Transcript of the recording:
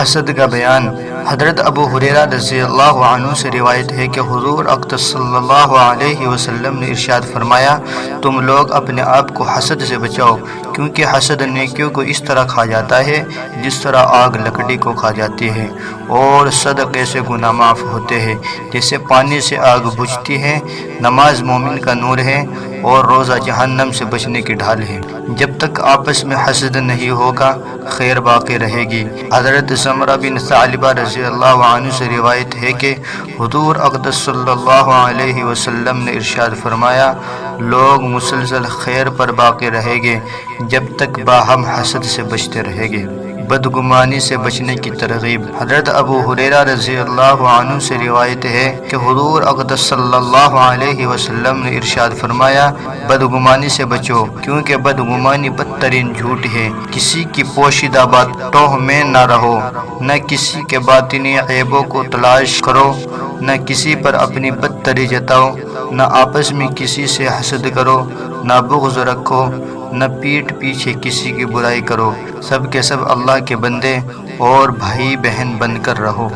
حسد کا بیان۔ حضرت ابو ہریرہ رضی اللہ عنہ سے روایت ہے کہ حضور اقدس صلی اللہ علیہ وسلم نے ارشاد فرمایا، تم لوگ اپنے آپ کو حسد سے بچاؤ، کیونکہ حسد نیکیوں کو اس طرح کھا جاتا ہے جس طرح آگ لکڑی کو کھا جاتی ہے، اور صدقے سے گناہ معاف ہوتے ہیں جیسے پانی سے آگ بجھتی ہے۔ نماز مومن کا نور ہے اور روزہ جہنم سے بچنے کی ڈھال ہے۔ جب تک آپس میں حسد نہیں ہوگا خیر باقی رہے گی۔ حضرت سمرہ بن ثعلبہ رضی اللہ عنہ سے روایت ہے کہ حضور اقدس صلی اللہ علیہ وسلم نے ارشاد فرمایا، لوگ مسلسل خیر پر باقی رہیں گے جب تک باہم حسد سے بچتے رہیں گے۔ بدگمانی سے بچنے کی ترغیب۔ حضرت ابو ہریرہ رضی اللہ عنہ سے روایت ہے کہ حضور اقدس صلی اللہ علیہ وسلم نے ارشاد فرمایا، بدگمانی سے بچو، کیونکہ بدگمانی بدترین جھوٹ ہے۔ کسی کی پوشیدہ باتوں میں نہ رہو، نہ کسی کے باطنی عیبوں کو تلاش کرو، نہ کسی پر اپنی برتری جتاؤ، نہ آپس میں کسی سے حسد کرو، نہ بغض رکھو، نہ پیٹھ پیچھے کسی کی برائی کرو، سب کے سب اللہ کے بندے اور بھائی بہن بن کر رہو۔